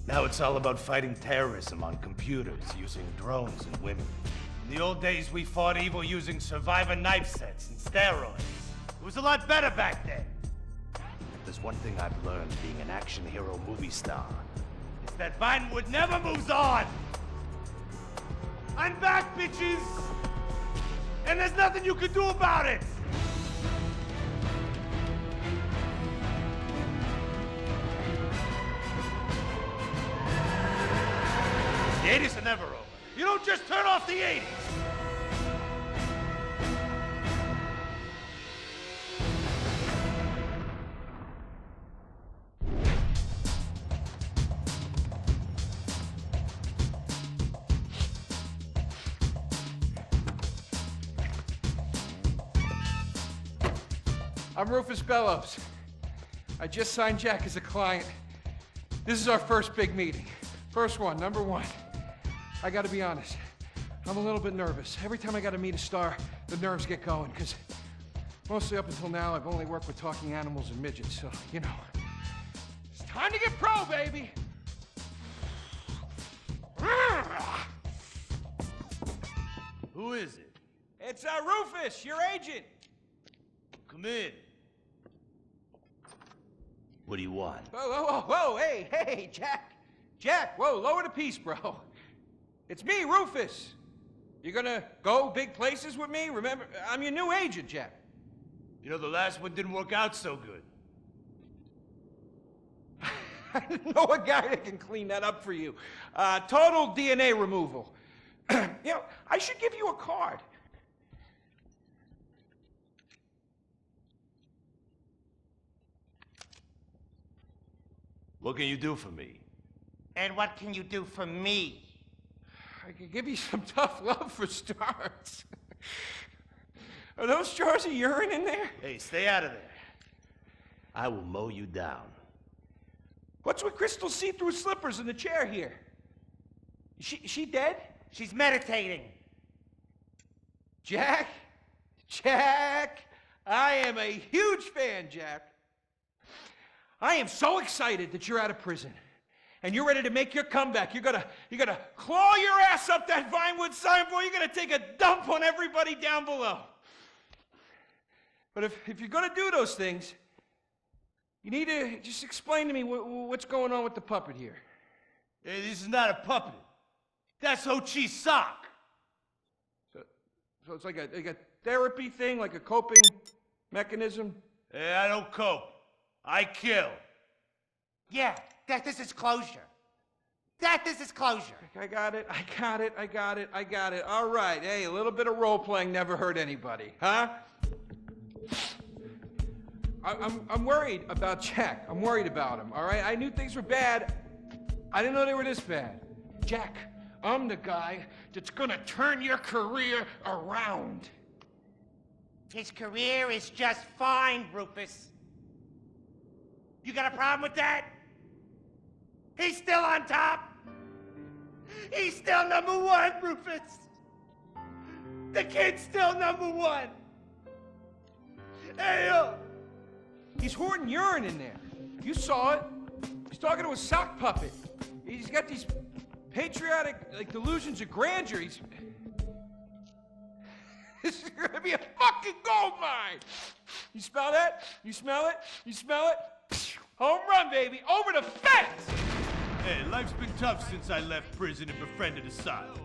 Now it's all about fighting terrorism on computers, using drones and women. In the old days, we fought evil using survivor knife sets and steroids. It was a lot better back then. There's one thing I've learned being an action hero movie star. It's that Vinewood never moves on! I'm back, bitches! And there's nothing you can do about it! The 80s are never over. You don't just turn off the 80s! I'm Rufus Bellows. I just signed Jack as a client. This is our first big meeting. First one, number one. I gotta be honest, I'm a little bit nervous. Every time I gotta meet a star, the nerves get going, because mostly up until now, I've only worked with talking animals and midgets, so, you know. It's time to get pro, baby! Who is it? It's Rufus, your agent. Come in. What do you want? Whoa, hey, Jack. Jack, whoa, lower the piece, bro. It's me, Rufus. You gonna go big places with me? Remember, I'm your new agent, Jack. You know, the last one didn't work out so good. I know a guy that can clean that up for you. Total DNA removal. You know, I should give you a card. What can you do for me? And what can you do for me? I could give you some tough love for starts. Are those jars of urine in there? Hey, stay out of there. I will mow you down. What's with Crystal's see-through slippers in the chair here? She dead? She's meditating. Jack, I am a huge fan, Jack. I am so excited that you're out of prison. And you're ready to make your comeback. You're gonna claw your ass up that Vinewood signboard. You're gonna take a dump on everybody down below. But if you're gonna do those things, you need to just explain to me what's going on with the puppet here. Hey, this is not a puppet. That's Ho Chi's sock. So it's like a therapy thing, like a coping mechanism? Hey, I don't cope. I kill. Yeah, this is closure. This is closure. I got it. All right, hey, a little bit of role-playing never hurt anybody, huh? I'm worried about Jack. I'm worried about him, all right? I knew things were bad. I didn't know they were this bad. Jack, I'm the guy that's gonna turn your career around. His career is just fine, Rufus. You got a problem with that? He's still on top. He's still number one, Rufus. The kid's still number one. Hey, He's hoarding urine in there. You saw it. He's talking to a sock puppet. He's got these patriotic, delusions of grandeur. This is gonna be a fucking gold mine. You smell that? You smell it? You smell it? Home run, baby. Over the fence! Hey, life's been tough since I left prison and befriended Asylum.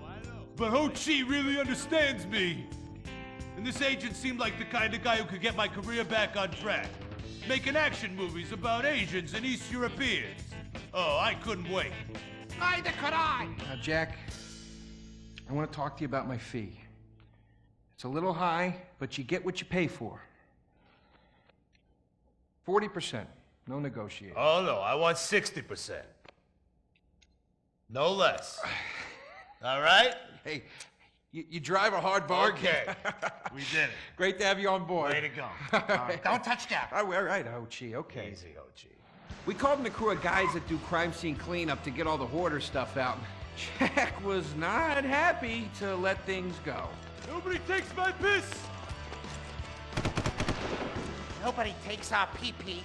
But Ho Chi really understands me. And this agent seemed like the kind of guy who could get my career back on track. Making action movies about Asians and East Europeans. Oh, I couldn't wait. neither could I. Now, Jack, I want to talk to you about my fee. It's a little high, but you get what you pay for. 40%. No negotiating. Oh, no, I want 60%. No less. All right? Hey, you drive a hard bargain. Okay, we did it. Great to have you on board. Way to go. Don't touch that. All right, Ho-Chi, okay. Easy, Ho Chi. We called in a crew of guys that do crime scene cleanup to get all the hoarder stuff out. Jack was not happy to let things go. Nobody takes my piss! Nobody takes our pee-pee.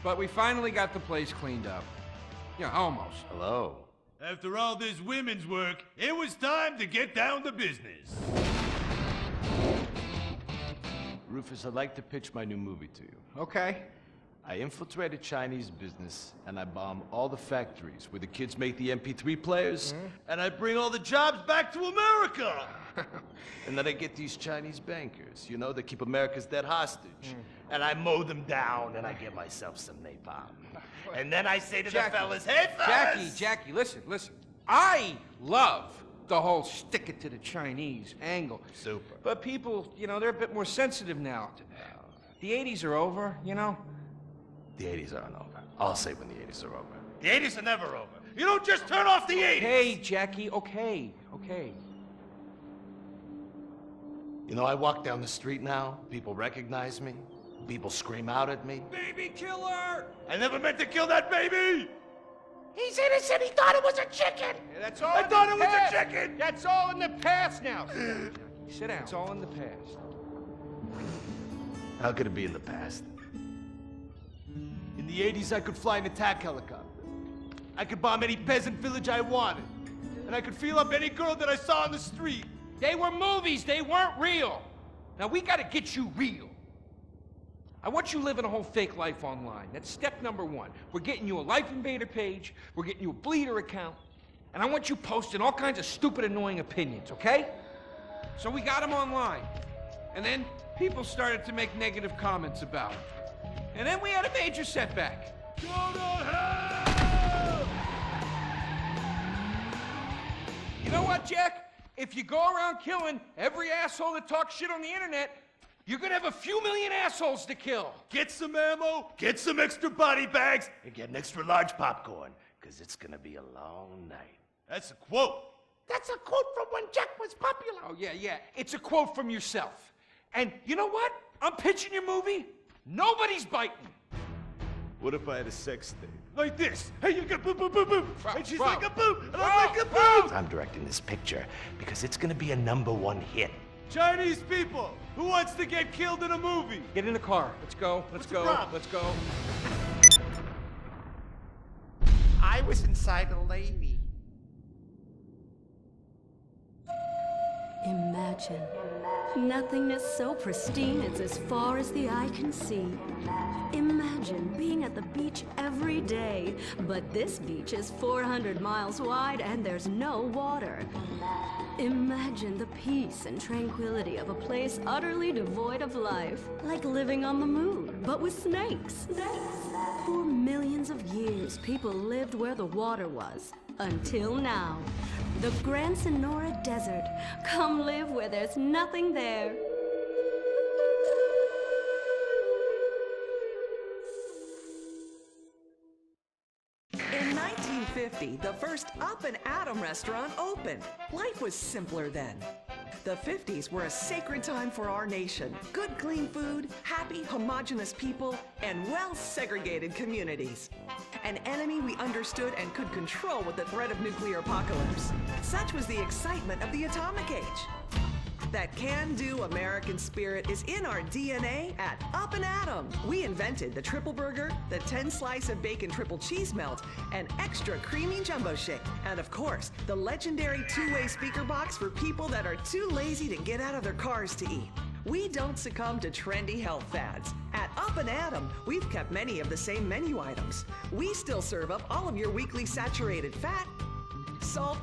But we finally got the place cleaned up. Yeah, almost. Hello. After all this women's work, it was time to get down to business. Rufus, I'd like to pitch my new movie to you. Okay. I infiltrate a Chinese business, and I bomb all the factories where the kids make the MP3 players, And I bring all the jobs back to America. and then I get these Chinese bankers, you know, that keep America's debt hostage. And I mow them down, and I get myself some napalm. And then I say to the fellas, hey, fellas! Jackie, listen. I love the whole stick it to the Chinese angle. Super. But people, you know, they're a bit more sensitive now. The 80s are over, you know? The 80s aren't over. I'll say when the 80s are over. The 80s are never over. You don't just turn off the 80s! Hey, Jackie, okay. You know, I walk down the street now, people recognize me, people scream out at me. Baby killer! I never meant to kill that baby! He's innocent. He thought it was a chicken. Yeah, that's all I in thought the it was a past. chicken! That's all in the past now. Sit down. It's all in the past. How could it be in the past? In the 80s, I could fly an attack helicopter. I could bomb any peasant village I wanted. And I could feel up any girl that I saw on the street. They were movies. They weren't real. Now, we gotta get you real. I want you living a whole fake life online. That's step number one. We're getting you a Life Invader page. We're getting you a Bleeder account. And I want you posting all kinds of stupid, annoying opinions, okay? So we got them online. And then people started to make negative comments about it. And then we had a major setback. Go to hell! You know what, Jack? If you go around killing every asshole that talks shit on the internet, you're gonna have a few million assholes to kill. Get some ammo, get some extra body bags, and get an extra large popcorn, because it's gonna be a long night. That's a quote. That's a quote from when Jack was popular. Oh, yeah. It's a quote from yourself. And you know what? I'm pitching your movie. Nobody's biting. What if I had a sex tape? Like this. Hey, you got boop, boop, boop, boop. Bro, And she's bro. like a boop, and Bro, I'm like a bro. boop. I'm directing this picture because it's gonna be a #1 hit. Chinese people, who wants to get killed in a movie? Get in the car. Let's go. What's the problem? Let's go. I was inside a lady. Imagine nothingness so pristine it's as far as the eye can see. Imagine being at the beach every day, but this beach is 400 miles wide and there's no water. Imagine the peace and tranquility of a place utterly devoid of life, like living on the moon, but with snakes. For millions of years, people lived where the water was. Until now. The Grand Sonora Desert. Come live where there's nothing there. In 1950, the first Up and Atom restaurant opened. Life was simpler then. The 50s were a sacred time for our nation. Good, clean food, happy, homogenous people, and well-segregated communities. An enemy we understood and could control with the threat of nuclear apocalypse. Such was the excitement of the atomic age. That can-do American spirit is in our DNA at Up and Atom. We invented the triple burger, the 10-slice of bacon triple cheese melt, and extra creamy jumbo shake. And of course, the legendary two-way speaker box for people that are too lazy to get out of their cars to eat. We don't succumb to trendy health fads. At Up and Atom, we've kept many of the same menu items. We still serve up all of your weekly saturated fat, salt,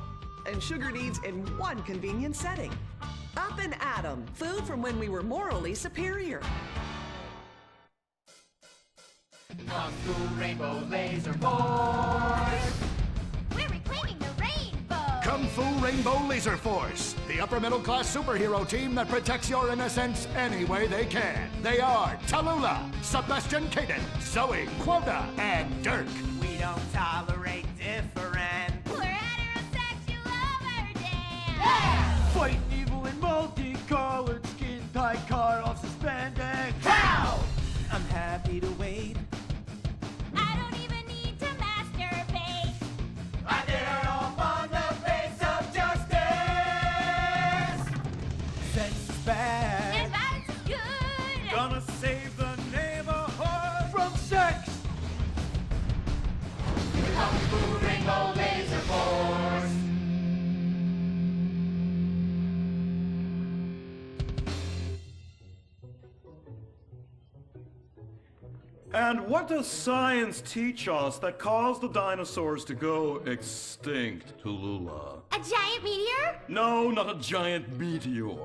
and sugar needs in one convenient setting. Up and Atom, food from when we were morally superior. Kung Fu Rainbow Laser Force! We're reclaiming the rainbow! Kung Fu Rainbow Laser Force, the upper middle class superhero team that protects your innocence any way they can. They are Tallulah, Sebastian Caden, Zoe, Quota, and Dirk. We don't tolerate different. We're heterosexual, we're damn! Fighting evil in multicolored skin, tight car off suspended. How? I'm happy to wait. I don't even need to masturbate! I did it all on the face of justice. Sex is bad. And violence is good! Gonna save the neighborhood from sex. And what does science teach us that caused the dinosaurs to go extinct, Tallulah? A giant meteor? No, not a giant meteor.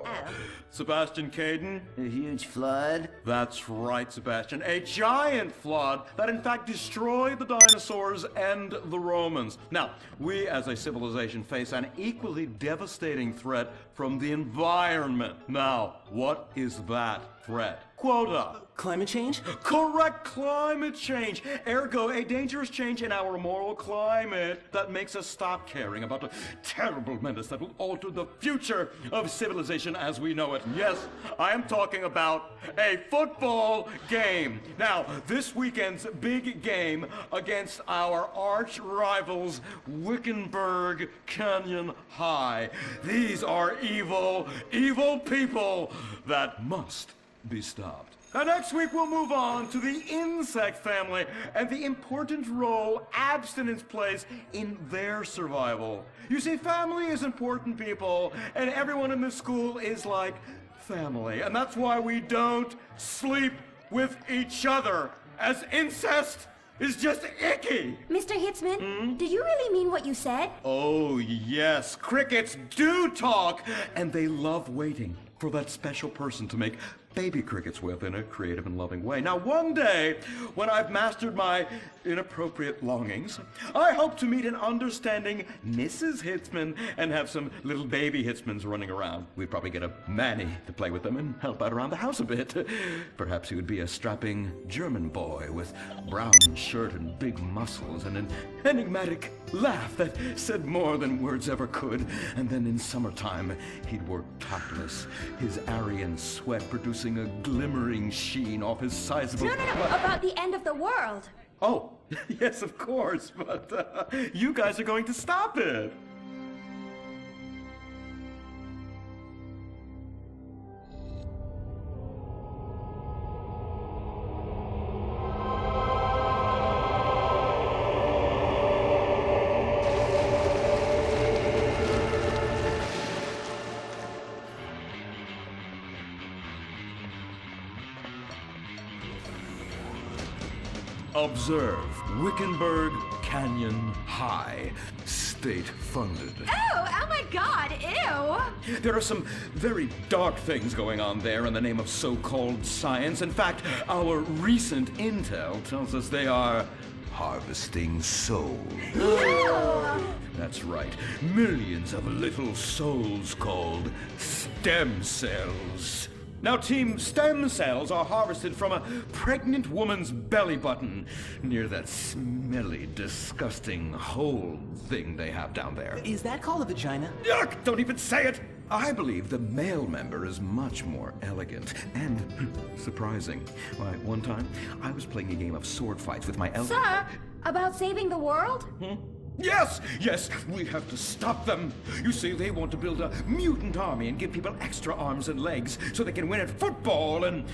Sebastian Caden? A huge flood? That's right, Sebastian. A giant flood that in fact destroyed the dinosaurs and the Romans. Now, we as a civilization face an equally devastating threat from the environment. Now, what is that threat? Quota. Climate change? Correct, climate change. Ergo, a dangerous change in our moral climate that makes us stop caring about the terrible menace that will alter the future of civilization as we know it. Yes, I am talking about a football game. Now, this weekend's big game against our arch rivals, Wickenburg Canyon High. These are evil, evil people that must be stopped. Now, next week we'll move on to the insect family and the important role abstinence plays in their survival. You see, family is important, people, and everyone in this school is like family, and that's why we don't sleep with each other, as incest is just icky. Mr. Hitzman, do you really mean what you said? Oh, yes. Crickets do talk, and they love waiting for that special person to make baby crickets with in a creative and loving way. Now, one day, when I've mastered my inappropriate longings, I hope to meet an understanding Mrs. Hitzman and have some little baby Hitzmans running around. We'd probably get a Manny to play with them and help out around the house a bit. Perhaps he would be a strapping German boy with brown shirt and big muscles and an enigmatic laugh that said more than words ever could. And then in summertime, he'd work topless, his Aryan sweat producing a glimmering sheen off his sizable... No, about the end of the world. Oh, yes, of course, but you guys are going to stop it. Observe Wickenburg Canyon High, state-funded. Oh my God, ew! There are some very dark things going on there in the name of so-called science. In fact, our recent intel tells us they are harvesting souls. That's right, millions of little souls called stem cells. Now, Team Stem Cells are harvested from a pregnant woman's belly button near that smelly, disgusting hole thing they have down there. Is that called a vagina? Yuck! Don't even say it! I believe the male member is much more elegant and surprising. Why, one time, I was playing a game of sword fights with my Sir, about saving the world? Yes, we have to stop them. You see, they want to build a mutant army and give people extra arms and legs so they can win at football and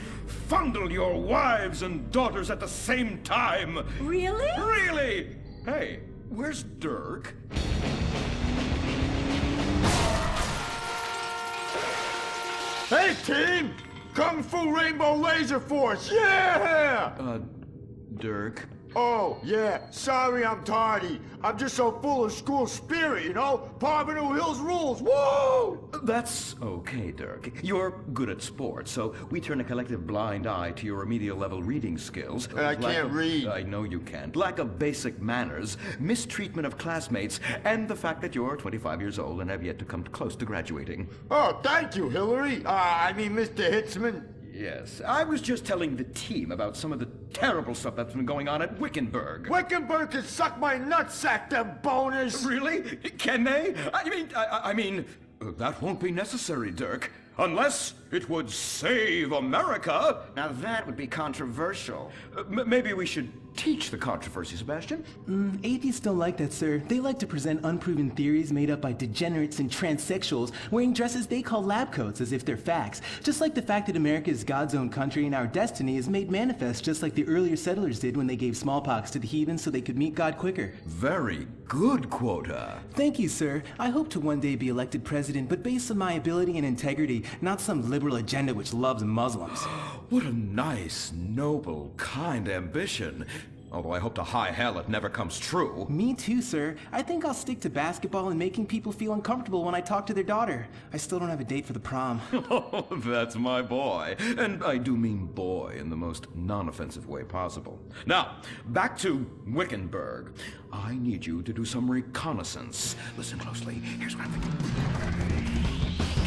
fondle your wives and daughters at the same time. Really? Really? Hey, where's Dirk? Hey, team! Kung Fu Rainbow Laser Force, yeah! Dirk? Oh, yeah, sorry I'm tardy. I'm just so full of school spirit, you know? Parvenu Hills rules, woo! That's okay, Dirk. You're good at sports, so we turn a collective blind eye to your remedial level reading skills. I can't read. I know you can't. Lack of basic manners, mistreatment of classmates, and the fact that you're 25 years old and have yet to come close to graduating. Oh, thank you, Hillary. I mean, Mr. Hitzman. Yes, I was just telling the team about some of the terrible stuff that's been going on at Wickenburg. Wickenburg can suck my nutsack, them boners! Really? Can they? I mean, that won't be necessary, Dirk. Unless it would save America. Now that would be controversial. Maybe we should teach the controversy, Sebastian. Atheists don't like that, sir. They like to present unproven theories made up by degenerates and transsexuals wearing dresses they call lab coats as if they're facts. Just like the fact that America is God's own country and our destiny is made manifest just like the earlier settlers did when they gave smallpox to the heathens so they could meet God quicker. Very good, Quota. Thank you, sir. I hope to one day be elected president, but based on my ability and integrity, not some liberal liberal agenda which loves Muslims. What a nice, noble, kind ambition. Although I hope to high hell it never comes true. Me too, sir. I think I'll stick to basketball and making people feel uncomfortable when I talk to their daughter. I still don't have a date for the prom. Oh, that's my boy. And I do mean boy in the most non-offensive way possible. Now, back to Wickenburg. I need you to do some reconnaissance. Listen closely. Here's what I'm thinking.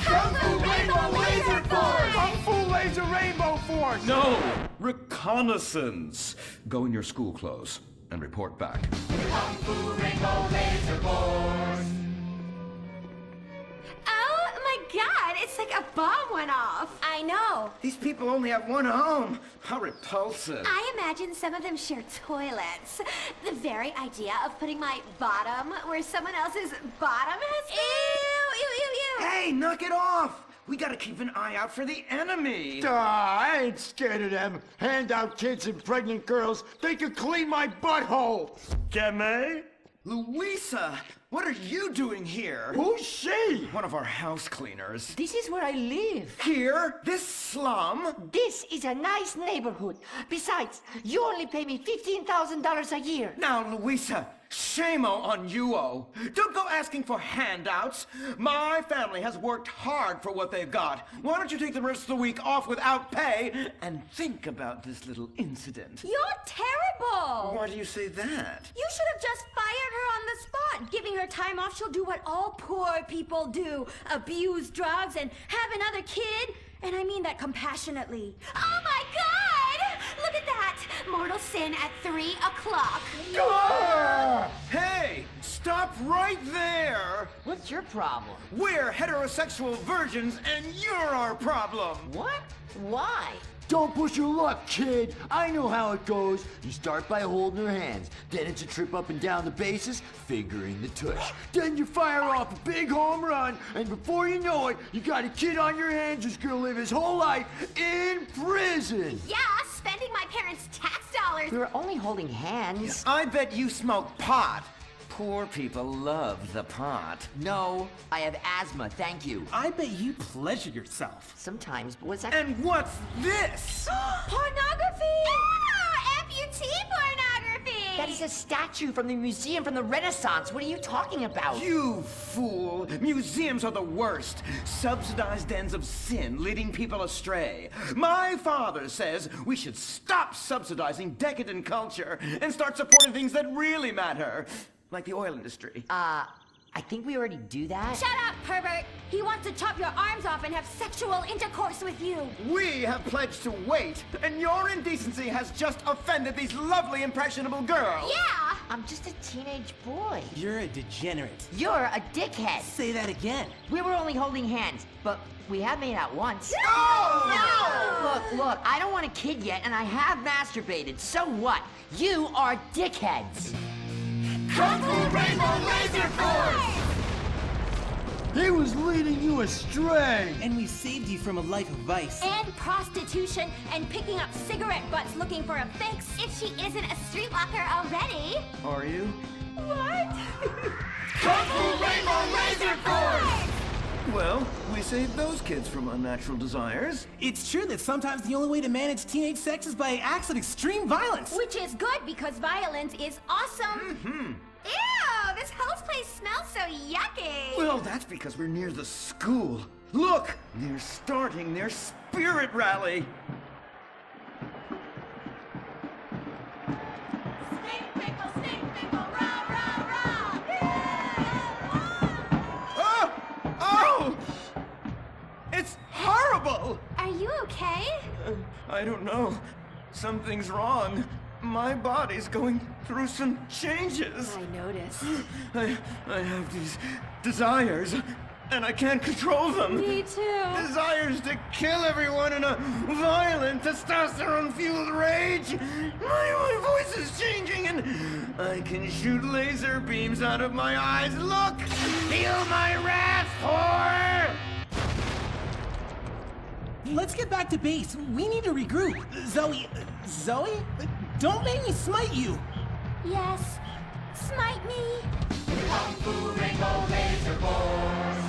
Kung Fu Rainbow Laser Force! Kung Fu Laser Rainbow Force! No! Reconnaissance! Go in your school clothes and report back. Kung Fu Rainbow Laser Force. Oh my god, it's like a bomb went off. I know. These people only have one home. How repulsive. I imagine some of them share toilets. The very idea of putting my bottom where someone else's bottom has been. Ew, ew, ew, ew. Hey, knock it off! We gotta keep an eye out for the enemy. I ain't scared of them. Handout kids and pregnant girls. They could clean my butthole. Can they? Louisa, what are you doing here? Who's she? One of our house cleaners. This is where I live. Here? This slum? This is a nice neighborhood. Besides, you only pay me $15,000 a year. Now, Louisa, shame on you-o. Don't go asking for handouts. My family has worked hard for what they've got. Why don't you take the rest of the week off without pay and think about this little incident? You're terrible. Why do you say that? You should have just fired her on the spot. Giving her time off, she'll do what all poor people do. Abuse drugs and have another kid. And I mean that compassionately. Oh my God! Look at that! Mortal sin at 3 o'clock. Hey, stop right there! What's your problem? We're heterosexual virgins and you're our problem! What? Why? Don't push your luck, kid. I know how it goes. You start by holding her hands. Then it's a trip up and down the bases, fingering the tush. Then you fire off a big home run, and before you know it, you got a kid on your hands who's gonna live his whole life in prison. Yeah, spending my parents' tax dollars. We were only holding hands. I bet you smoke pot. Poor people love the pot. No, I have asthma, thank you. I bet you pleasure yourself. Sometimes, but what's that? And what's this? Pornography! Ah, amputee pornography! That is a statue from the museum from the Renaissance. What are you talking about? You fool! Museums are the worst. Subsidized dens of sin, leading people astray. My father says we should stop subsidizing decadent culture and start supporting things that really matter. Like the oil industry. I think we already do that. Shut up, pervert! He wants to chop your arms off and have sexual intercourse with you. We have pledged to wait, and your indecency has just offended these lovely, impressionable girls. Yeah! I'm just a teenage boy. You're a degenerate. You're a dickhead. Say that again. We were only holding hands, but we have made out once. No! Look, I don't want a kid yet, and I have masturbated. So what? You are dickheads. Kung Fu Rainbow Laser Force! He was leading you astray. And we saved you from a life of vice. And prostitution and picking up cigarette butts looking for a fix if she isn't a streetwalker already. Are you? What? Kung Fu Rainbow Laser Force! Well, we saved those kids from unnatural desires. It's true that sometimes the only way to manage teenage sex is by acts of extreme violence. Which is good because violence is awesome. Ew, this whole place smells so yucky. Well, that's because we're near the school. Look, they're starting their spirit rally. Stink pickle, rah, rah, rah. Oh! It's horrible! Are you okay? I don't know. Something's wrong. My body's going through some changes. I noticed. I have these desires, and I can't control them. Me too. Desires to kill everyone in a violent, testosterone-fueled rage. My voice is changing, and I can shoot laser beams out of my eyes. Look! Feel my wrath, whore! Let's get back to base. We need to regroup. Zoe? Don't make me smite you. Yes, smite me. Kung Fu Rainbow Laser Force!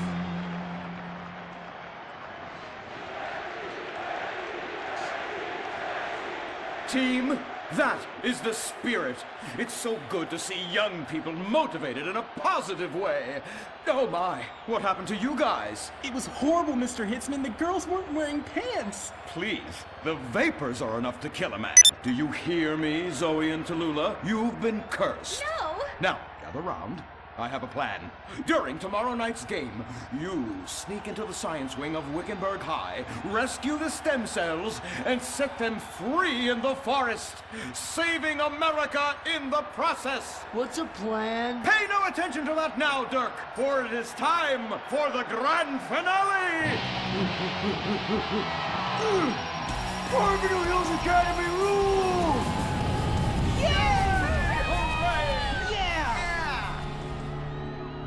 team. That is the spirit. It's so good to see young people motivated in a positive way. Oh my, what happened to you guys? It was horrible, Mr. Hitzman. The girls weren't wearing pants. Please, the vapors are enough to kill a man. Do you hear me, Zoe and Tallulah? You've been cursed. No! Now, gather round. I have a plan. During tomorrow night's game, you sneak into the science wing of Wickenburg High, rescue the stem cells, and set them free in the forest, saving America in the process. What's a plan? Pay no attention to that now, Dirk, for it is time for the grand finale! Farmington Hills Academy rules!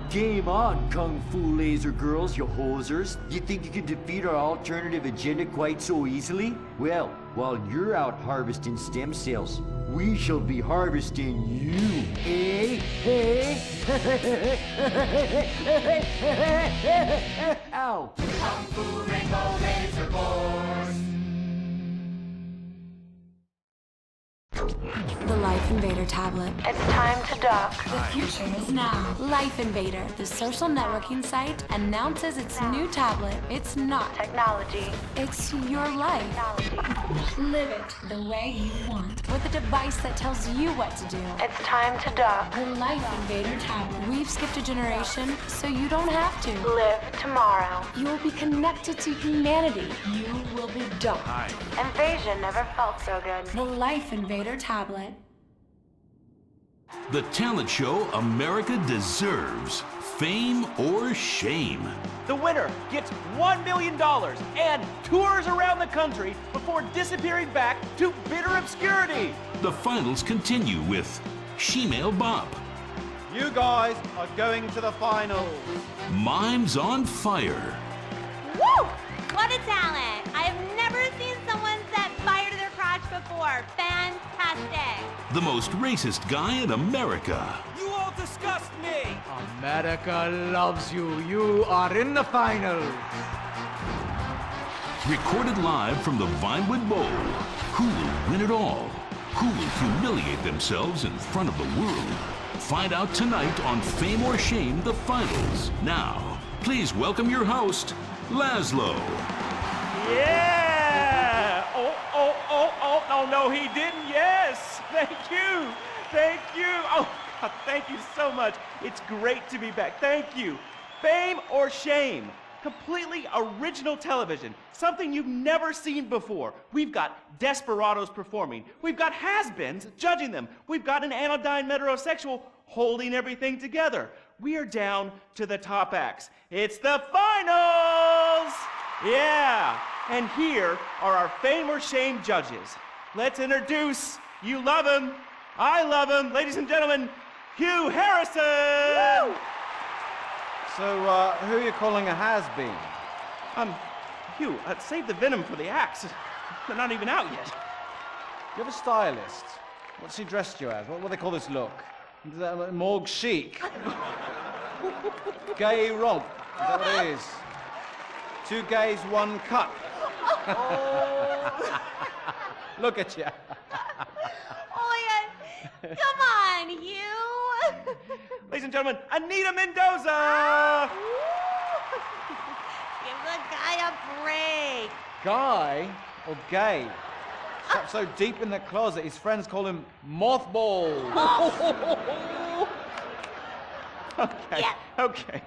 Game on, Kung Fu Laser Girls, you hosers. You think you can defeat our alternative agenda quite so easily? Well, while you're out harvesting stem cells, we shall be harvesting you, eh? Ow! Kung Fu Rainbow Laser Force. The Life Invader tablet. It's time to dock. The future is now. Life Invader, the social networking site, announces its new tablet. It's not technology. It's your life. Technology. Live it the way you want. With a device that tells you what to do. It's time to dock. The Life Invader tablet. We've skipped a generation, so you don't have to. Live tomorrow. You will be connected to humanity. You will be docked. Invasion never felt so good. The Life Invader tablet. The talent show America deserves. Fame or shame. The winner gets $1 million and tours around the country before disappearing back to bitter obscurity. The finals continue with Shemale Bop. You guys are going to the finals. Mimes on Fire. Woo! What a talent! I have never seen someone set fire to their crotch before. Fantastic! The most racist guy in America. You all disgust me! America loves you. You are in the finals. Recorded live from the Vinewood Bowl. Who will win it all? Who will humiliate themselves in front of the world? Find out tonight on Fame or Shame, the finals. Now, please welcome your host, Laszlo. Yeah! Oh, no, he didn't. Yes! Thank you! Thank you! Oh, God, thank you so much. It's great to be back. Thank you. Fame or Shame? Completely original television. Something you've never seen before. We've got desperados performing. We've got has-beens judging them. We've got an anodyne metrosexual holding everything together. We are down to the top acts. It's the finals! Yeah, and here are our Fame or Shame judges. Let's introduce, you love him, I love him, ladies and gentlemen, Hugh Harrison! Woo! So, who are you calling a has-been? Hugh, save the venom for the acts. They're not even out yet. You have a stylist. What's he dressed you as? What do they call this look? Is that morgue chic? Gay romp. Is that what it is? 2 gays, 1 cup. Look at you. Oh my God! Come on, you! Ladies and gentlemen, Anita Mendoza! Give the guy a break. Guy or gay? Trapped so deep in the closet, his friends call him Mothball. Okay.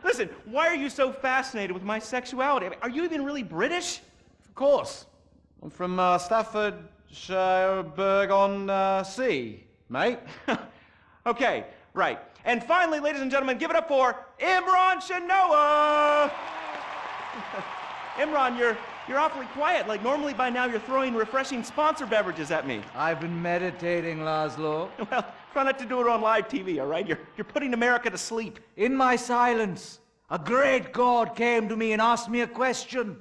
Listen, why are you so fascinated with my sexuality? I mean, are you even really British? Of course. I'm from Staffordshire-on-Sea, mate. Okay, right. And finally, ladies and gentlemen, give it up for Imran Shanoa! Imran, you're awfully quiet. Like, normally by now you're throwing refreshing sponsor beverages at me. I've been meditating, Laszlo. Well, try not to do it on live TV, all right? You're putting America to sleep. In my silence, a great God came to me and asked me a question.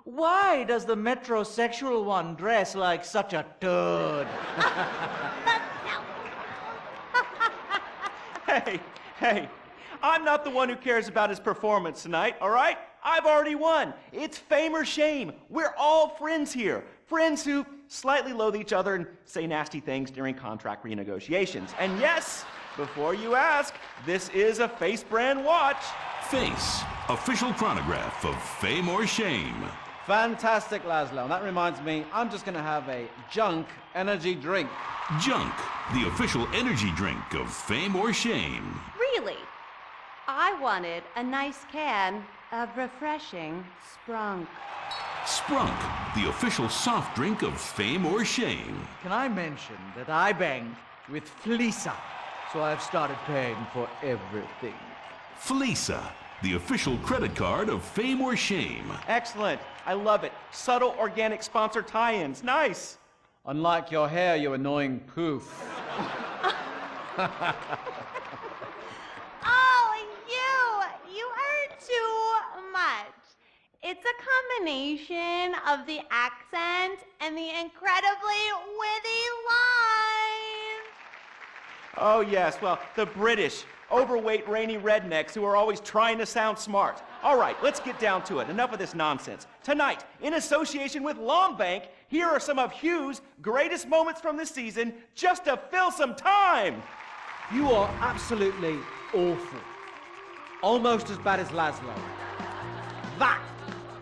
Why does the metrosexual one dress like such a turd? Hey, I'm not the one who cares about his performance tonight, all right? I've already won. It's fame or shame. We're all friends here. Friends who slightly loathe each other and say nasty things during contract renegotiations. And yes, before you ask, this is a Face brand watch. Face, official chronograph of Fame or Shame. Fantastic, Laszlo. And that reminds me, I'm just going to have a Junk energy drink. Junk, the official energy drink of Fame or Shame. Really? I wanted a nice can of refreshing Sprunk. Sprunk, the official soft drink of Fame or Shame. Can I mention that I banged with Fleesa, so I've started paying for everything. Fleesa, the official credit card of Fame or Shame. Excellent. I love it. Subtle organic sponsor tie-ins. Nice. Unlike your hair, you annoying poof. Oh, you are too much. It's a combination of the accent and the incredibly witty lines. Oh, yes. Well, the British, overweight, rainy rednecks who are always trying to sound smart. All right, let's get down to it. Enough of this nonsense. Tonight, in association with Lombank, here are some of Hugh's greatest moments from the season just to fill some time. You are absolutely awful. Almost as bad as Laszlo. That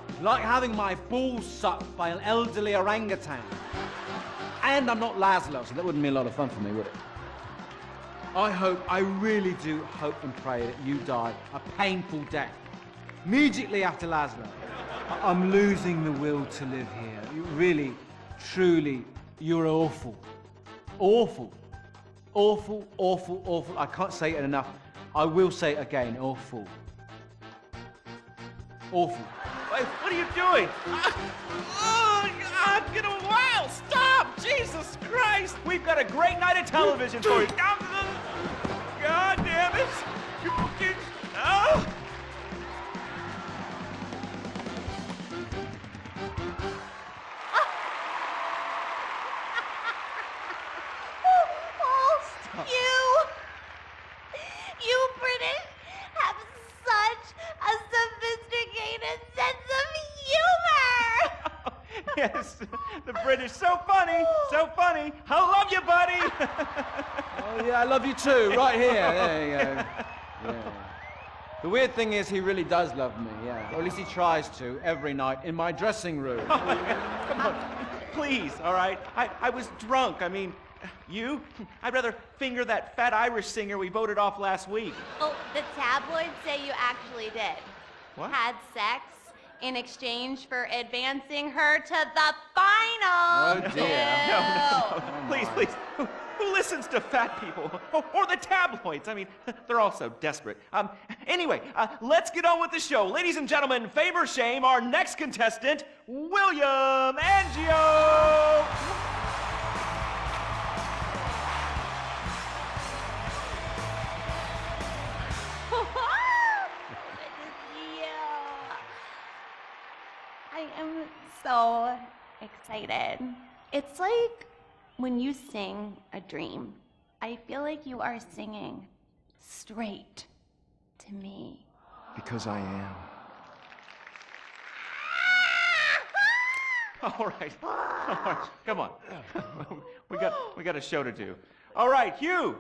is like having my balls sucked by an elderly orangutan. And I'm not Laszlo, so that wouldn't be a lot of fun for me, would it? I really do hope and pray that you die a painful death. Immediately after Laszlo. I'm losing the will to live here. You really, truly, you're awful. Awful. Awful, awful, awful. I can't say it enough. I will say it again. Awful. Awful. Wait, what are you doing? Get a while! Stop! Jesus Christ! We've got a great night of television for you. God damn it! Oh! You British have such a sophisticated sense of humor! Yes, the British, so funny, so funny. I love you, buddy. Oh yeah, I love you too, right here. There you go. Yeah. The weird thing is he really does love me, yeah. Or at least he tries to, every night, in my dressing room. Come on, please, all right? I was drunk, I mean, you? I'd rather finger that fat Irish singer we voted off last week. Oh, the tabloids say you actually did. What? Had sex in exchange for advancing her to the final. Oh dear. No. Please. Who listens to fat people? Or the tabloids? I mean, they're all so desperate. Anyway, let's get on with the show. Ladies and gentlemen, Fame or Shame, our next contestant, William Angio. I am so excited. It's like when you sing a dream. I feel like you are singing straight to me. Because I am. All right. Come on. we got a show to do. All right, Hugh.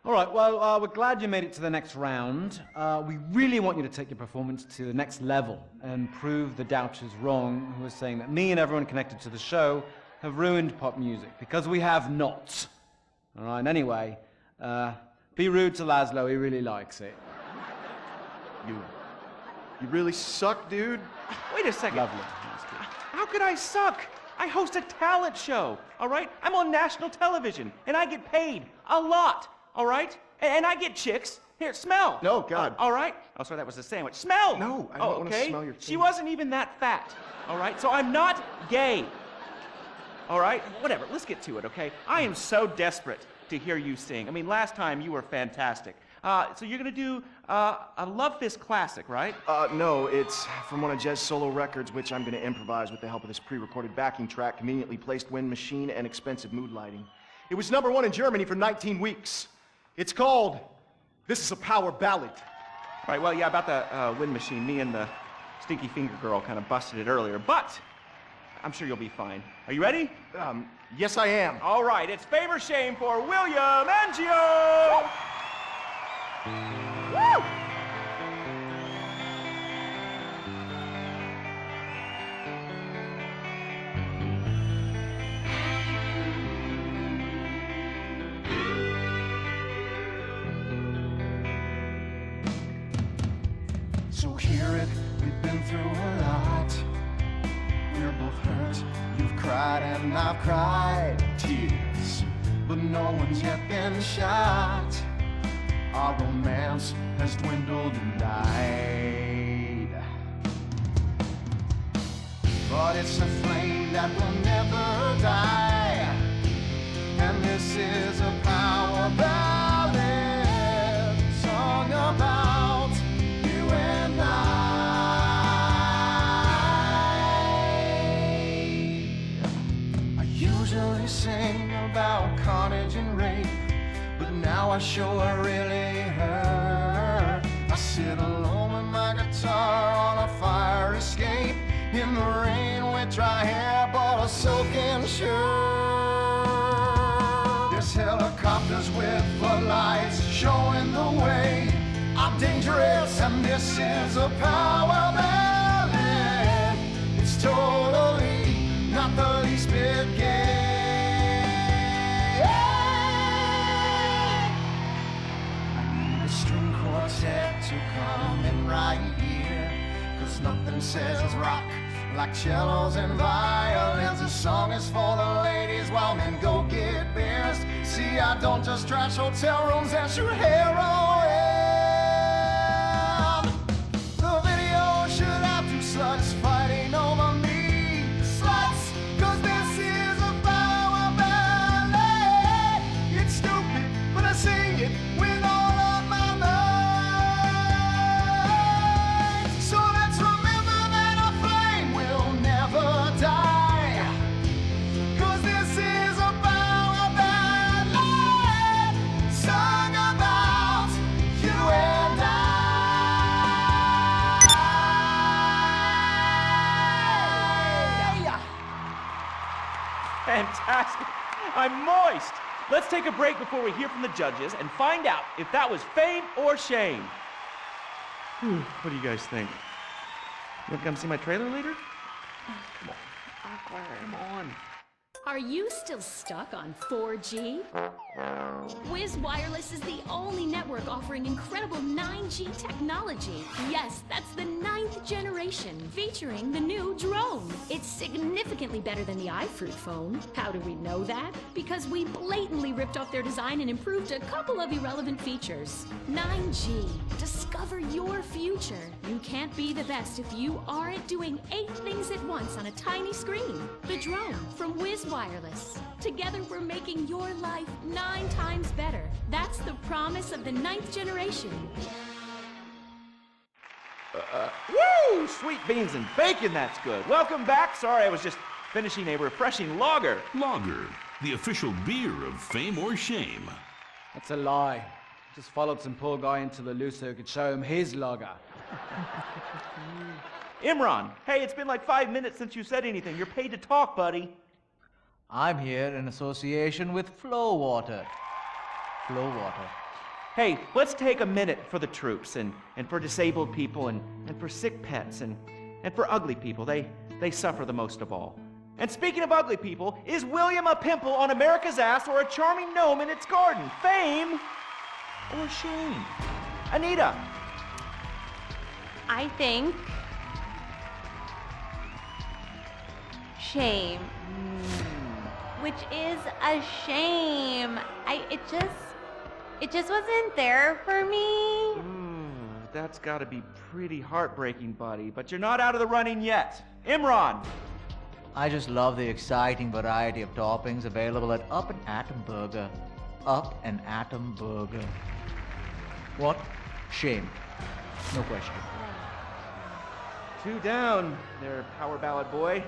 All right, well, we're glad you made it to the next round. We really want you to take your performance to the next level and prove the doubters wrong who are saying that me and everyone connected to the show have ruined pop music, because we have not. All right, anyway, be rude to Laszlo, he really likes it. You really suck, dude. Wait a second. Lovely. How could I suck? I host a talent show, all right? I'm on national television, and I get paid a lot, all right? And I get chicks. Here, smell. No, God. All right? Oh, sorry, that was the sandwich. Smell. No, I don't want to smell your She wasn't even that fat, all right? So I'm not gay. All right? Whatever, let's get to it, okay? I am so desperate to hear you sing. I mean, last time you were fantastic. So you're gonna do a Love Fist classic, right? No, it's from one of Jez's solo records, which I'm gonna improvise with the help of this pre-recorded backing track, conveniently placed wind machine, and expensive mood lighting. It was #1 in Germany for 19 weeks. It's called This Is a Power Ballad. All right, well, yeah, about the wind machine, me and the Stinky Finger Girl kind of busted it earlier, but I'm sure you'll be fine. Are you ready? Yes, I am. All right, it's Fame or Shame for William Angio! Woo! So hear it, we've been through a lot. We're both hurt, you've cried and I've cried tears, but no one's yet been shot. Our romance has dwindled and died, but it's a flame that will never die. And this is a power ballad song about you and I usually sing about carnage and rape, but now I sure really hurt. I sit alone with my guitar on a fire escape, in the rain with dry hair but a soaking shirt. There's helicopters with floodlights showing the way. I'm dangerous and this is a power ballad. It's totally not the least bit gay. I need a string quartet to come in right here, 'cause nothing says rock like cellos and violins. This song is for the ladies while men go get beers. See, I don't just trash hotel rooms and shoot heroin. The video should have two sluts fighting over me. Sluts, 'cause this is a power ballad. It's stupid, but I sing it with all of my might. So let's remember that our flame will never die, 'cause this is a power ballad sung about you and I. Fantastic. I'm moist. Let's take a break before we hear from the judges and find out if that was fame or shame. What do you guys think? You want to come see my trailer later? Come on. Come on. Are you still stuck on 4G? Wiz Wireless is the only network offering incredible 9G technology. Yes, that's the 9th generation, featuring the new drone. It's significantly better than the iFruit phone. How do we know that? Because we blatantly ripped off their design and improved a couple of irrelevant features. 9G. Discover your future. You can't be the best if you aren't doing 8 things at once on a tiny screen. The drone from Wiz Wireless. Together we're making your life 9 times better. That's the promise of the 9th generation. Woo! Sweet beans and bacon, that's good. Welcome back. Sorry, I was just finishing a refreshing lager. Lager, the official beer of Fame or Shame. That's a lie. Just followed some poor guy into the loose so he could show him his lager. Imran, hey, it's been like 5 minutes since you said anything. You're paid to talk, buddy. I'm here in association with Flow Water. Flow Water. Hey, let's take a minute for the troops and for disabled people and for sick pets and for ugly people. They suffer the most of all. And speaking of ugly people, is William a pimple on America's ass or a charming gnome in its garden? Fame or shame? Anita. I think shame. Which is a shame. It just wasn't there for me. That's gotta be pretty heartbreaking, buddy, but you're not out of the running yet. Imran. I just love the exciting variety of toppings available at Up and Atom Burger. Up and Atom Burger. What? Shame. No question. 2 down there, power ballad boy.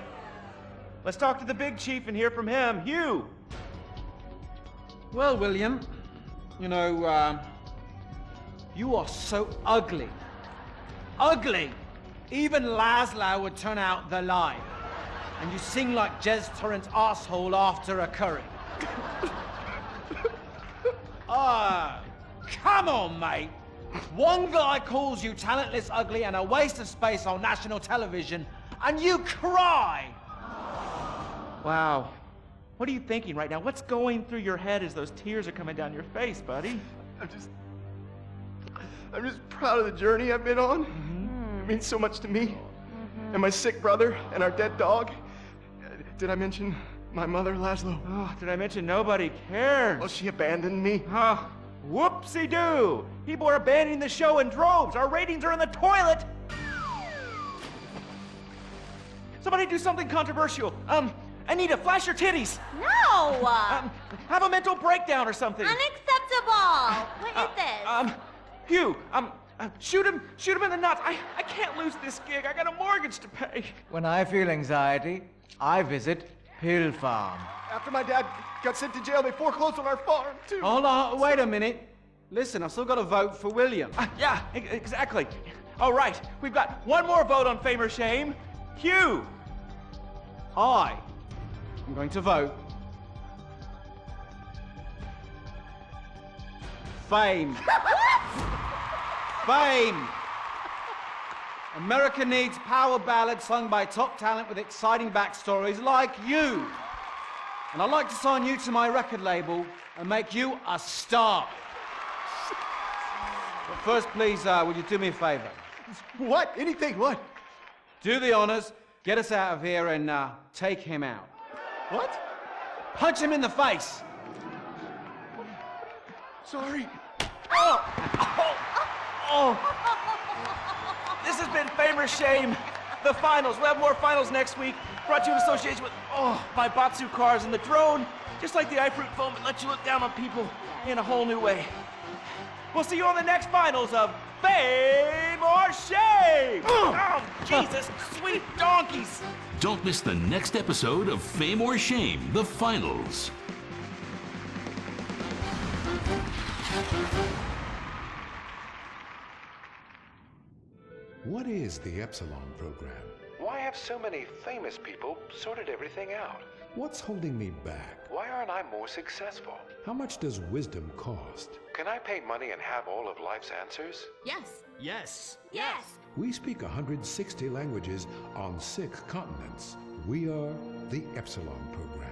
Let's talk to the big chief and hear from him. Hugh! Well, William, you know, you are so ugly. Ugly! Even Laszlo would turn out the light. And you sing like Jez Torrent's asshole after a curry. Come on, mate. One guy calls you talentless, ugly, and a waste of space on national television, and you cry! Wow. What are you thinking right now? What's going through your head as those tears are coming down your face, buddy? I'm just proud of the journey I've been on. It means so much to me. And my sick brother and our dead dog. Did I mention my mother, Laszlo? Oh, did I mention nobody cares? Well, she abandoned me. Oh, whoopsie-doo! People are abandoning the show in droves. Our ratings are in the toilet. Somebody do something controversial. Anita, flash your titties. No! Have a mental breakdown or something. Unacceptable! What is this? Hugh, shoot him in the nuts. I can't lose this gig. I got a mortgage to pay. When I feel anxiety, I visit Pill Farm. After my dad got sent to jail, they foreclosed on our farm, too. Hold on, wait a minute. Listen, I've still got to vote for William. Yeah, exactly. All right, we've got one more vote on Fame or Shame. Hugh! I'm going to vote Fame. Fame. America needs power ballads sung by top talent with exciting backstories like you. And I'd like to sign you to my record label and make you a star. But first, please, would you do me a favor? What? Anything? What? Do the honors, get us out of here, and take him out. What? Punch him in the face. Sorry. This has been Fame or Shame, the finals. We'll have more finals next week. Brought to you in association with, my Batsu cars and the drone. Just like the iFruit foam, it lets you look down on people in a whole new way. We'll see you on the next finals of Fame or Shame! Oh, Jesus, sweet donkeys! Don't miss the next episode of Fame or Shame, the finals. What is the Epsilon program? Why have so many famous people sorted everything out? What's holding me back? Why aren't I more successful? How much does wisdom cost? Can I pay money and have all of life's answers? Yes. Yes. Yes. We speak 160 languages on 6 continents. We are the Epsilon program.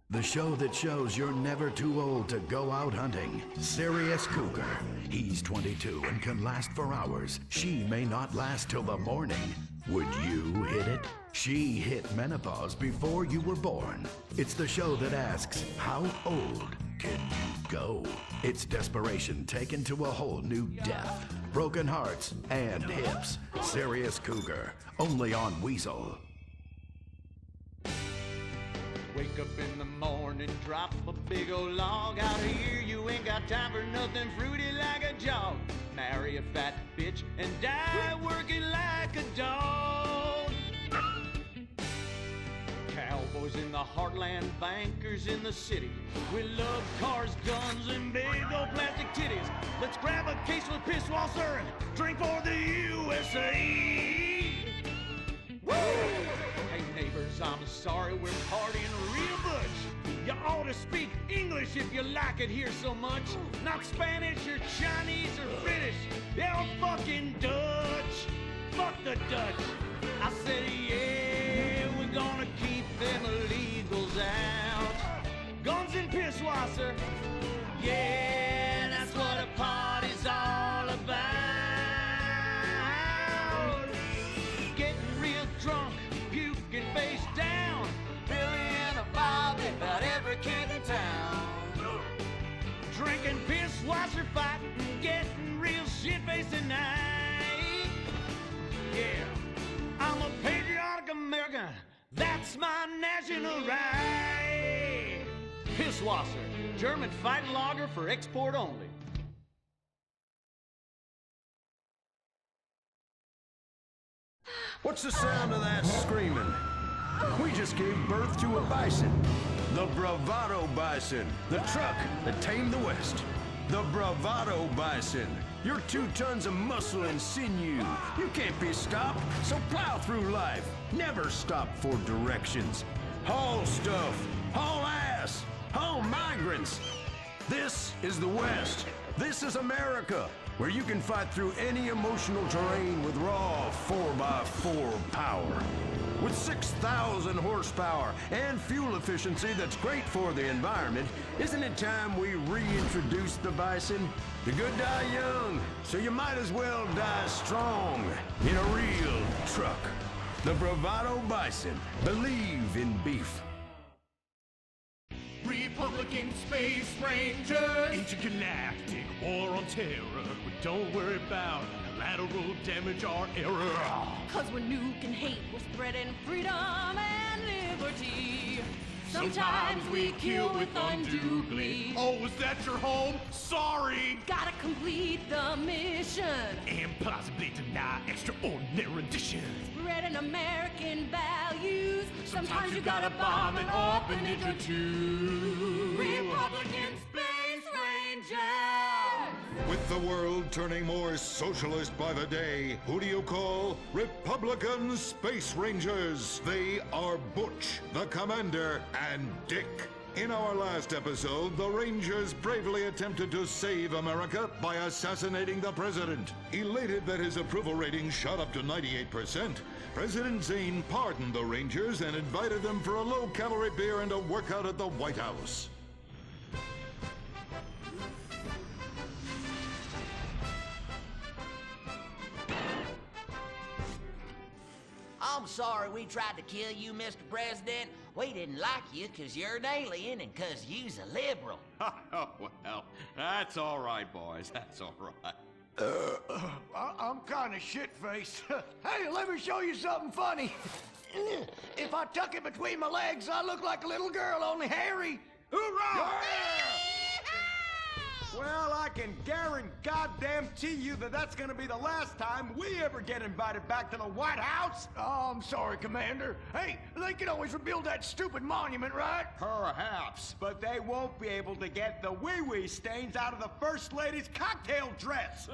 The show that shows you're never too old to go out hunting. Sirius Cougar. He's 22 and can last for hours. She may not last till the morning. Would you hit it? She hit menopause before you were born. It's the show that asks, how old can you go? It's desperation taken to a whole new depth. Broken hearts and hips. Sirius Cougar. Only on Weasel. Wake up in the morning, drop a big old log out here. You ain't got time for nothing fruity like a jog. Marry a fat bitch and die working like a dog. Cowboys in the heartland, bankers in the city. We love cars, guns, and big old plastic titties. Let's grab a case of Pisswasser and drink for the USA. Woo! Hey neighbors, I'm sorry we're partying real much. You ought to speak English if you like it here so much. Not Spanish or Chinese or British. They're fucking Dutch. Fuck the Dutch. I said, yeah, we're gonna keep them illegals out. Guns and Pisswasser. Yeah, that's what a party's all about. Getting real drunk, puking face down. Billy and a Bobby, about every kid in town. Drinking Pisswasser, fighting, getting real shit-faced tonight. Yeah, I'm a patriotic American. That's my national right. Pisswasser, German fighting lager for export only. What's the sound of that screaming? We just gave birth to a bison. The bravado bison. The truck that tamed the West. The Bravado Bison. You're 2 tons of muscle and sinew. You can't be stopped, so plow through life. Never stop for directions. Haul stuff, haul ass, haul migrants. This is the West. This is America, where you can fight through any emotional terrain with raw 4x4 power. With 6,000 horsepower and fuel efficiency that's great for the environment, isn't it time we reintroduce the Bison? The good die young, so you might as well die strong in a real truck. The Bravado Bison. Believe in beef. Republican Space Ranger, intergalactic war on terror. But don't worry about collateral damage or error. Cause we're nuking hate, we're spreading freedom and liberty. Sometimes we kill with undue glee. Oh, was that your home? Sorry. Gotta complete the mission. And possibly deny extraordinary additions. Spreading American values. Sometimes you gotta bomb an orphanage or two. Republican Space Rangers! With the world turning more socialist by the day, who do you call Republican Space Rangers? They are Butch, the Commander, and Dick. In our last episode, the Rangers bravely attempted to save America by assassinating the president. Elated that his approval rating shot up to 98%, President Zane pardoned the Rangers and invited them for a low-calorie beer and a workout at the White House. I'm sorry we tried to kill you, Mr. President. We didn't like you 'cause you're an alien and 'cause you's a liberal. Oh, well, that's all right, boys. That's all right. I'm kind of shit-faced. Hey, let me show you something funny. If I tuck it between my legs, I look like a little girl, only hairy. Hoorah! Well, I can guarantee you that that's gonna be the last time we ever get invited back to the White House. Oh, I'm sorry, Commander. Hey, they can always rebuild that stupid monument, right? Perhaps, but they won't be able to get the wee-wee stains out of the First Lady's cocktail dress.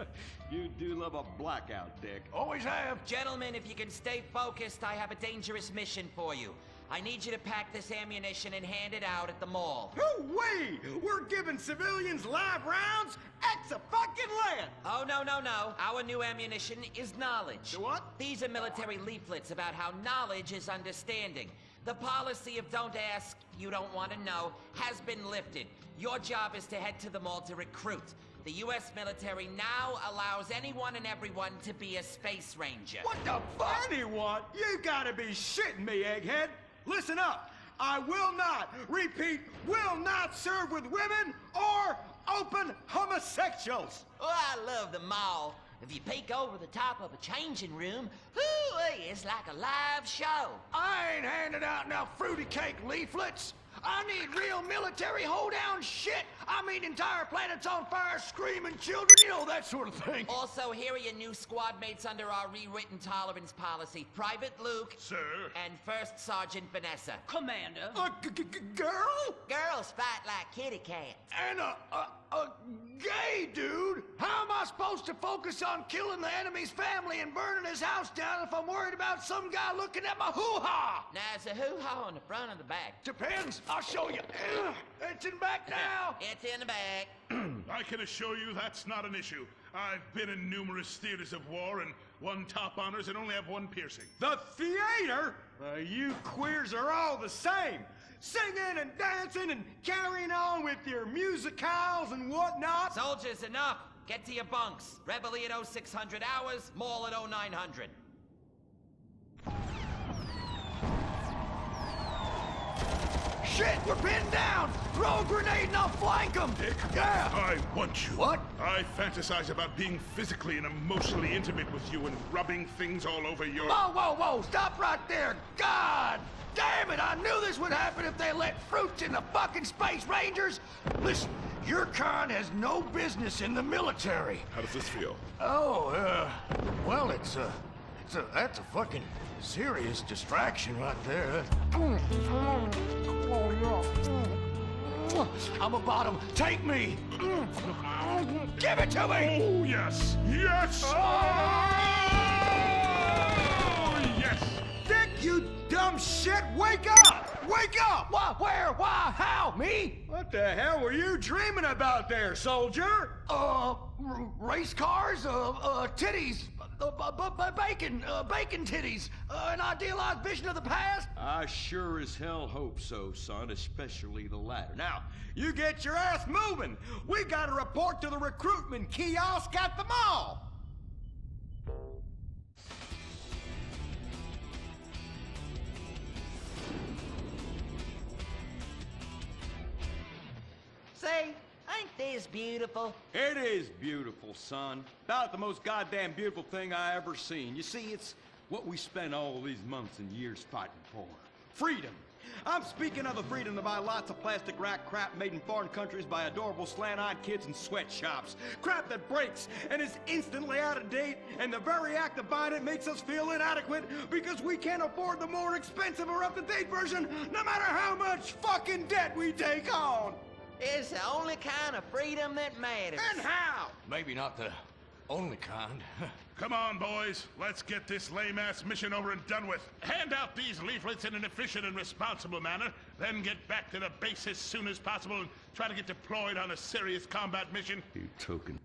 You do love a blackout, Dick. Always have. Gentlemen, if you can stay focused, I have a dangerous mission for you. I need you to pack this ammunition and hand it out at the mall. Hoo-wee! We're giving civilians live rounds? Ex-a-fucking-land! Oh, no. Our new ammunition is knowledge. What? These are military leaflets about how knowledge is understanding. The policy of don't ask, you don't want to know, has been lifted. Your job is to head to the mall to recruit. The U.S. military now allows anyone and everyone to be a space ranger. What the fuck? Anyone? You gotta be shitting me, egghead! Listen up! I will not, repeat, will not serve with women or open homosexuals! Oh, I love the mall. If you peek over the top of a changing room, whoo, it's like a live show. I ain't handing out no fruity cake leaflets. I need real military hoedown shit. I mean entire planets on fire, screaming children, you know, that sort of thing. Also, here are your new squad mates under our rewritten tolerance policy. Private Luke. Sir. And First Sergeant Vanessa. Commander. Girl? Girls fight like kitty cats. And a gay dude? How am I supposed to focus on killing the enemy's family and burning his house down if I'm worried about some guy looking at my hoo-ha? Now, is the hoo-ha on the front or the back? Depends. I'll show you. It's in the back now. It's in the back. I can assure you that's not an issue. I've been in numerous theaters of war and won top honors and only have one piercing. The theater? You queers are all the same. Singing and dancing and carrying on with your musicals and whatnot. Soldiers, enough. Get to your bunks. Reveille at 0600 hours, mall at 0900. Shit, we're pinned down! Throw a grenade and I'll flank them! Dick, yeah! I want you. What? I fantasize about being physically and emotionally intimate with you and rubbing things all over your... Whoa! Stop right there! God damn it! I knew this would happen if they let fruits in the fucking Space Rangers! Listen, your kind has no business in the military. How does this feel? Oh, well, that's a fucking serious distraction right there. I'm a bottom. Take me. Give it to me. Oh, yes. Yes. Yes. Dick, you dumb shit. Wake up. Wake up. Why? Where? Why? How? Me? What the hell were you dreaming about there, soldier? Race cars, titties, bacon titties, an idealized vision of the past. I sure as hell hope so, son, especially the latter. Now, you get your ass moving. We got to report to the recruitment kiosk at the mall. Say, ain't this beautiful? It is beautiful, son. About the most goddamn beautiful thing I ever seen. You see, it's what we spent all these months and years fighting for. Freedom. I'm speaking of the freedom to buy lots of plastic wrap crap made in foreign countries by adorable slant-eyed kids in sweatshops. Crap that breaks and is instantly out of date, and the very act of buying it makes us feel inadequate because we can't afford the more expensive or up-to-date version, no matter how much fucking debt we take on. It's the only kind of freedom that matters. And how? Maybe not the only kind. Come on, boys. Let's get this lame-ass mission over and done with. Hand out these leaflets in an efficient and responsible manner, then get back to the base as soon as possible and try to get deployed on a serious combat mission. You token.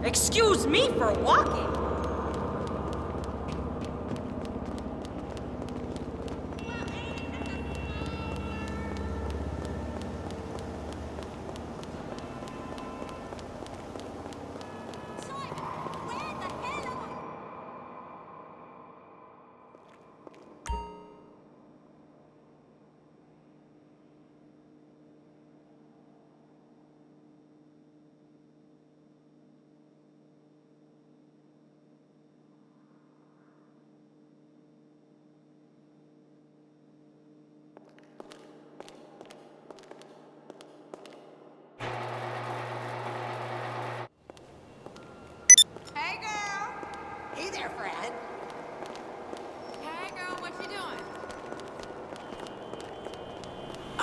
Excuse me for walking.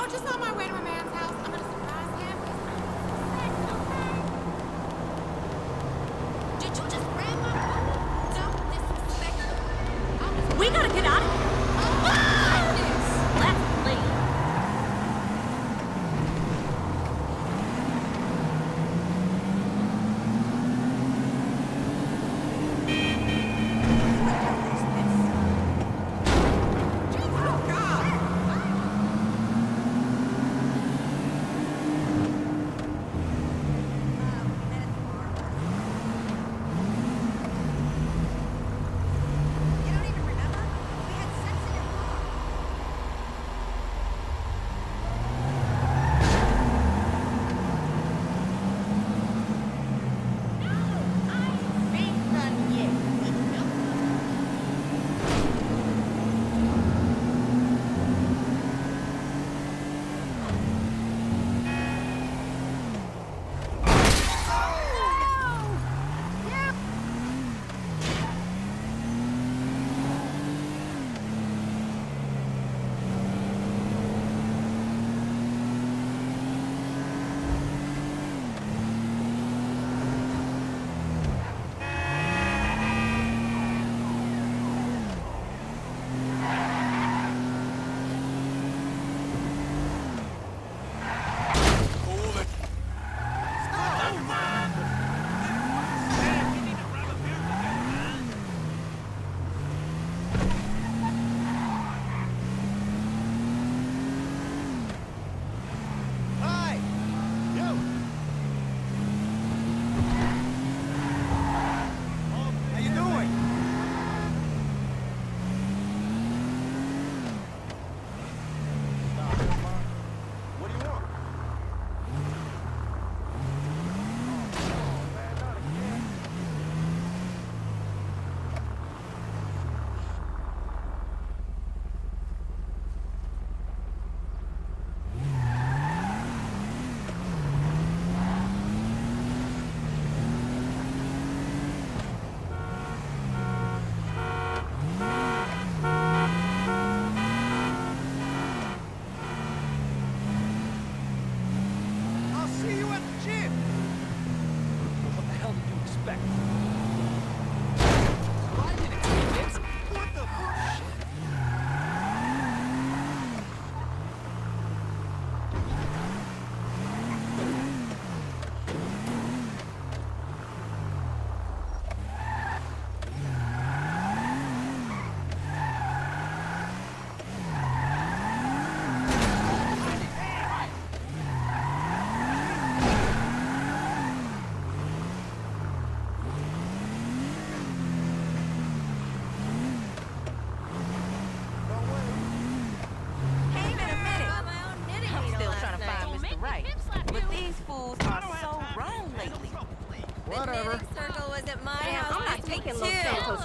Oh, just on my way to my man's house. I'm gonna surprise him. Did you just grab my phone? Don't disrespect them. We gotta get out of here. Let's leave.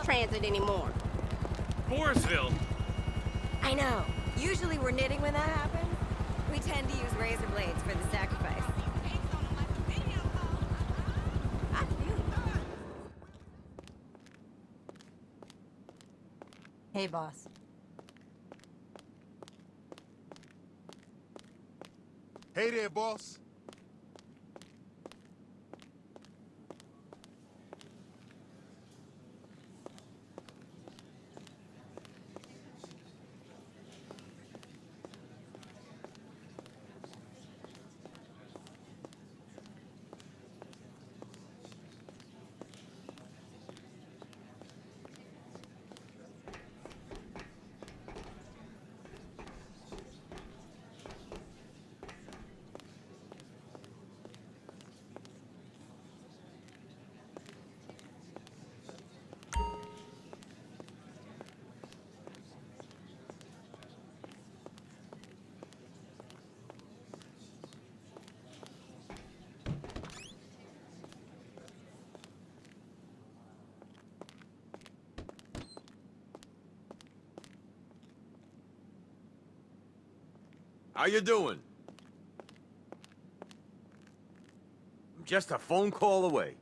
Transit anymore. Forestville. I know. Usually we're knitting when that happens. We tend to use razor blades for the sacrifice. Hey, boss. Hey there, boss. How you doing? I'm just a phone call away.